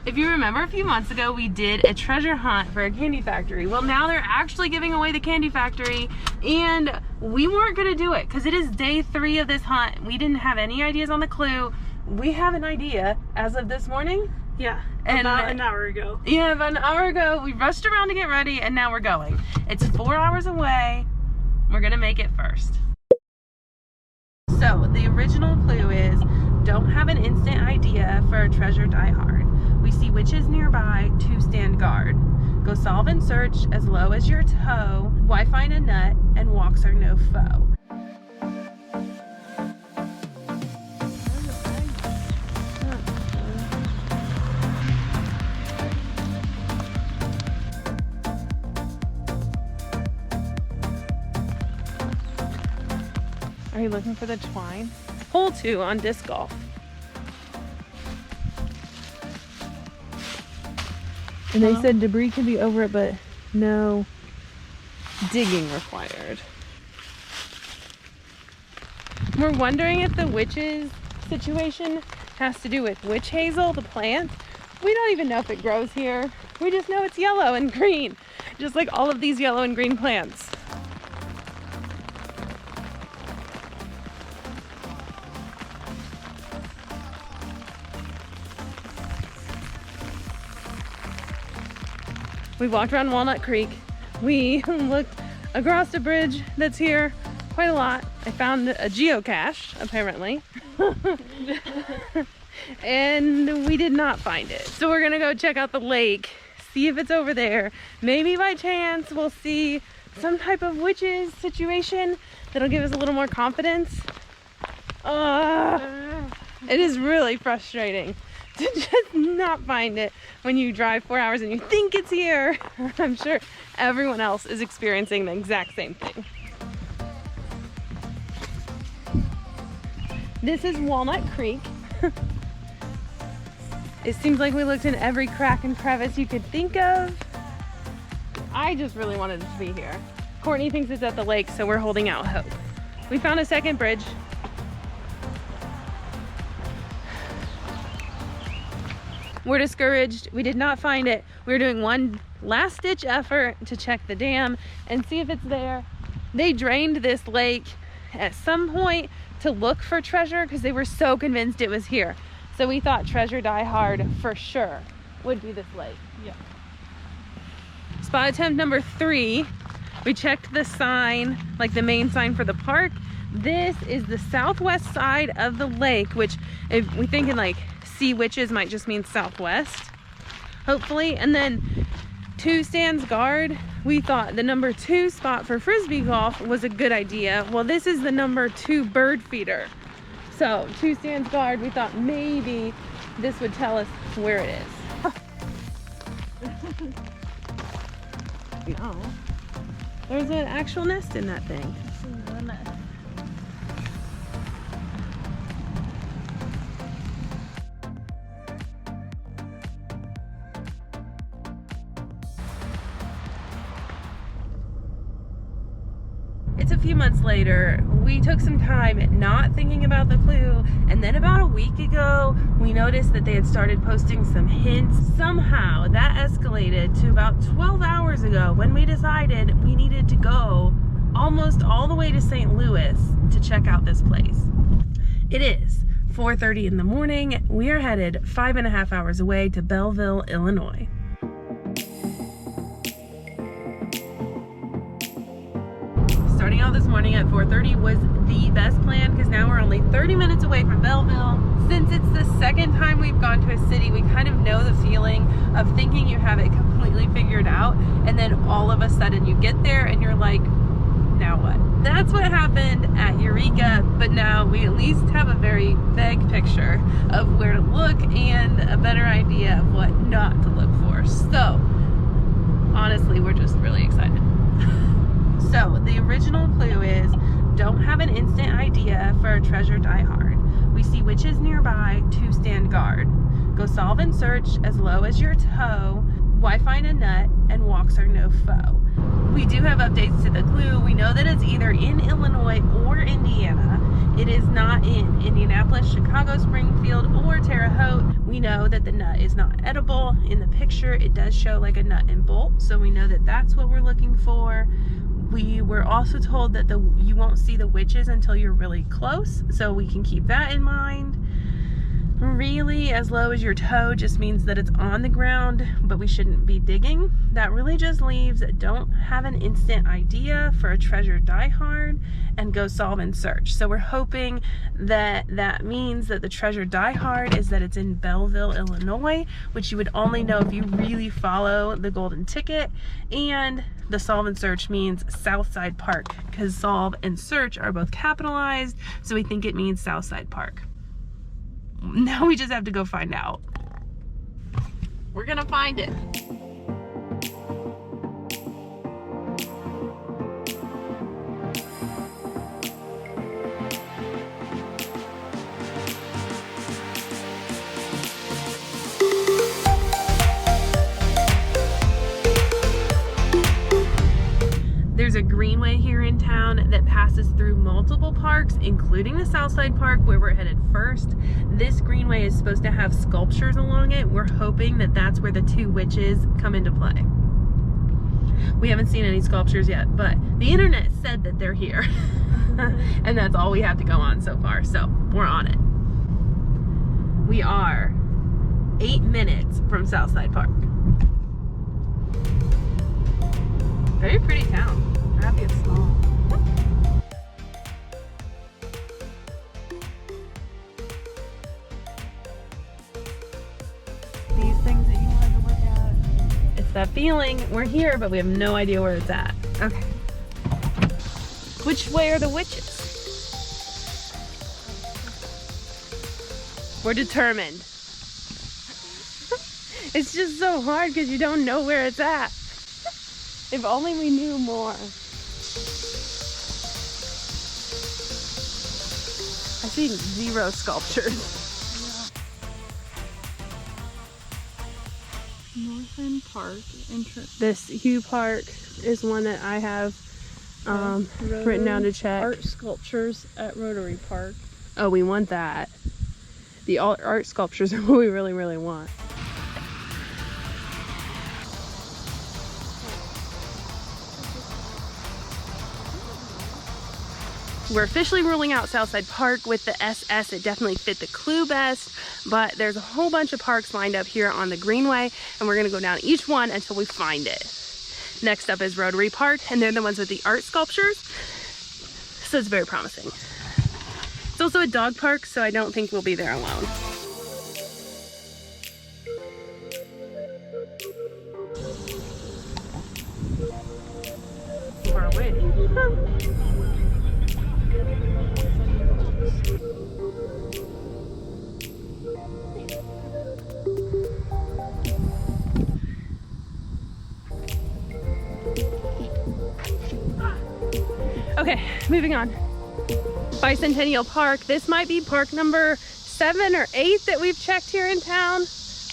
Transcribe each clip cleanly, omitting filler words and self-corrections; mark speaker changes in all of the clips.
Speaker 1: If you remember a few months ago, we did a treasure hunt for a candy factory. Well, now they're actually giving away the candy factory, and we weren't gonna do it because it is day 3 of this hunt. We didn't have any ideas on the clue. We have an idea as of this morning.
Speaker 2: Yeah,
Speaker 1: and
Speaker 2: about an hour ago.
Speaker 1: Yeah, about an hour ago. We rushed around to get ready, and now we're going. It's 4 hours away. We're gonna make it first. So the original clue is, don't have an instant idea for a treasure die hard. We see witches nearby to stand guard. Go solve and search as low as your toe. Why find a nut and walks are no foe. Are you looking for the twine? Hole 2 on disc golf. And they said debris could be over it, but no digging required. We're wondering if the witches situation has to do with witch hazel, the plant. We don't even know if it grows here. We just know it's yellow and green, just like all of these yellow and green plants. We walked around Walnut Creek. We looked across the bridge that's here quite a lot. I found a geocache, apparently. And we did not find it. So we're gonna go check out the lake, see if it's over there. Maybe by chance we'll see some type of witches situation that'll give us a little more confidence. It is really frustrating to just not find it when you drive 4 hours and you think it's here. I'm sure everyone else is experiencing the exact same thing. This is Walnut Creek. It seems like we looked in every crack and crevice you could think of. I just really wanted it to be here. Courtney thinks it's at the lake, so we're holding out hope. We found a second bridge. We're discouraged. We did not find it. We're doing one last ditch effort to check the dam and see if it's there. They drained this lake at some point to look for treasure because they were so convinced it was here. So we thought treasure die hard for sure would be this lake.
Speaker 2: Yeah.
Speaker 1: Spot attempt number 3. We checked the sign, like the main sign for the park. This is the southwest side of the lake, which if we thinking like sea witches might just mean southwest, hopefully. And then 2 stands guard. We thought the number 2 spot for frisbee golf was a good idea. Well, this is the number 2 bird feeder. So 2 stands guard, we thought maybe this would tell us where it is. No, there's an actual nest in that thing. It's a few months later. We took some time not thinking about the clue, and then about a week ago we noticed that they had started posting some hints. Somehow that escalated to about 12 hours ago when we decided we needed to go almost all the way to St. Louis to check out this place. It is 4:30 in the morning. We are headed 5.5 hours away to Belleville, Illinois. Starting out this morning at 4:30 was the best plan because now we're only 30 minutes away from Belleville. Since it's the second time we've gone to a city, we kind of know the feeling of thinking you have it completely figured out, and then all of a sudden you get there and you're like, now what? That's what happened at Eureka, but now we at least have a very vague picture of where to look and a better idea of what not to look for. So honestly, we're just really excited. So the original clue is, don't have an instant idea for a treasure die hard. We see witches nearby to stand guard. Go solve and search as low as your toe. Why find a nut and walks are no foe. We do have updates to the clue. We know that it's either in Illinois or Indiana. It is not in Indianapolis, Chicago, Springfield, or Terre Haute. We know that the nut is not edible. In the picture, it does show like a nut and bolt, so we know that that's what we're looking for. We were also told that you won't see the witches until you're really close, so we can keep that in mind. Really, as low as your toe just means that it's on the ground, but we shouldn't be digging. That really just leaves don't have an instant idea for a treasure diehard and go solve and search. So we're hoping that that means that the treasure diehard is that it's in Belleville, Illinois, which you would only know if you really follow the golden ticket, and the solve and search means Southside Park, because solve and search are both capitalized, so we think it means Southside Park. Now we just have to go find out. We're gonna find it. There's a greenway here in town that passes through multiple parks, including the Southside Park where we're headed first. This greenway is supposed to have sculptures along it. We're hoping that that's where the two witches come into play. We haven't seen any sculptures yet, but the internet said that they're here. And that's all we have to go on so far, so we're on it. We are 8 minutes from Southside Park. Very pretty town. Happy it's small. These things that you wanted to look at. It's that feeling. We're here, but we have no idea where it's at. Okay. Which way are the witches? We're determined. It's just so hard because you don't know where it's at. If only we knew more. I see 0 sculptures.
Speaker 2: Northern Park entrance.
Speaker 1: This Hugh Park is one that I have written down to check.
Speaker 2: Art sculptures at Rotary Park.
Speaker 1: Oh, we want that. The art sculptures are what we really, really want. We're officially ruling out Southside Park with the SS. It definitely fit the clue best, but there's a whole bunch of parks lined up here on the Greenway, and we're gonna go down each one until we find it. Next up is Rotary Park, and they're the ones with the art sculptures, so it's very promising. It's also a dog park, so I don't think we'll be there alone. Far away. Okay, moving on. Bicentennial Park. This might be park number 7 or 8 that we've checked here in town.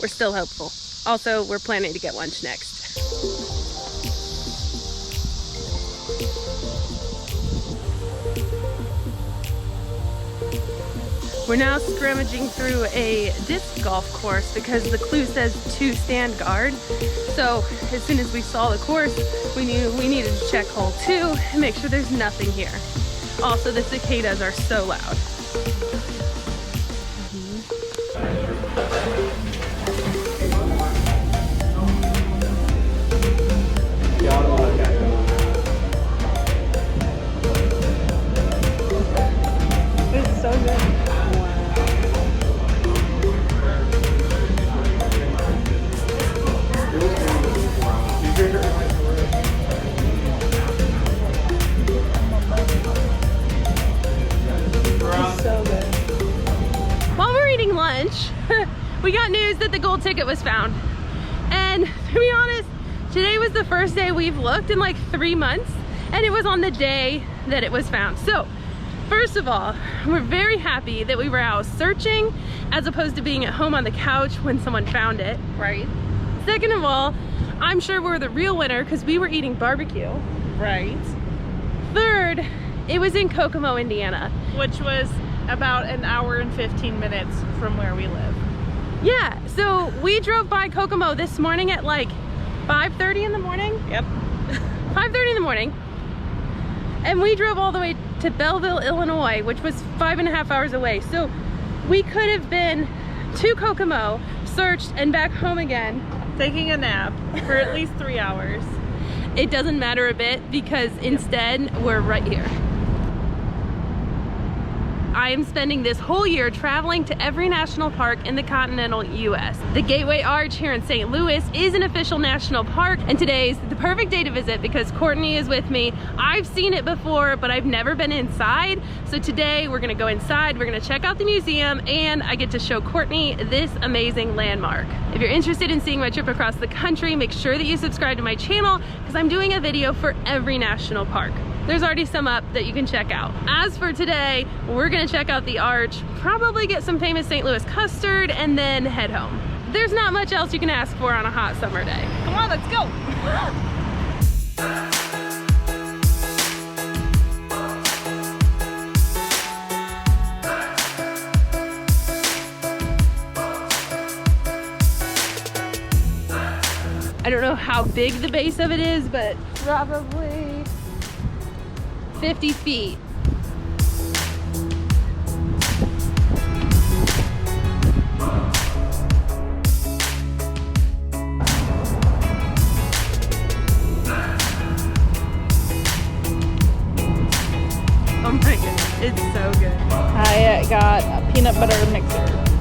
Speaker 1: We're still hopeful. Also, we're planning to get lunch next. We're now scrummaging through a disc golf course because the clue says to stand guard. So as soon as we saw the course, we knew we needed to check hole 2 and make sure there's nothing here. Also, the cicadas are so loud. It's so good. We got news that the gold ticket was found, and to be honest, today was the first day we've looked in like 3 months, and it was on the day that it was found. So first of all, we're very happy that we were out searching as opposed to being at home on the couch when someone found it.
Speaker 2: Right.
Speaker 1: Second of all, I'm sure we're the real winner because we were eating barbecue.
Speaker 2: Right.
Speaker 1: Third, It was in Kokomo, Indiana.
Speaker 2: Which was about an hour and 15 minutes from where we live.
Speaker 1: Yeah, so we drove by Kokomo this morning at like 5:30 in the morning.
Speaker 2: Yep.
Speaker 1: 5:30 in the morning. And we drove all the way to Belleville, Illinois, which was 5.5 hours away. So we could have been to Kokomo, searched, and back home again.
Speaker 2: Taking a nap for at least 3 hours.
Speaker 1: It doesn't matter a bit because instead we're right here. I am spending this whole year traveling to every national park in the continental US. The Gateway Arch here in St. Louis is an official national park, and today's the perfect day to visit because Courtney is with me. I've seen it before, but I've never been inside. So today we're gonna go inside, we're gonna check out the museum, and I get to show Courtney this amazing landmark. If you're interested in seeing my trip across the country, make sure that you subscribe to my channel because I'm doing a video for every national park. There's already some up that you can check out. As for today, we're gonna check out the Arch, probably get some famous St. Louis custard, and then head home. There's not much else you can ask for on a hot summer day.
Speaker 2: Come on, let's go.
Speaker 1: I don't know how big the base of it is, but probably 50 feet. Oh my goodness, it's so good.
Speaker 2: I got a peanut butter mixer.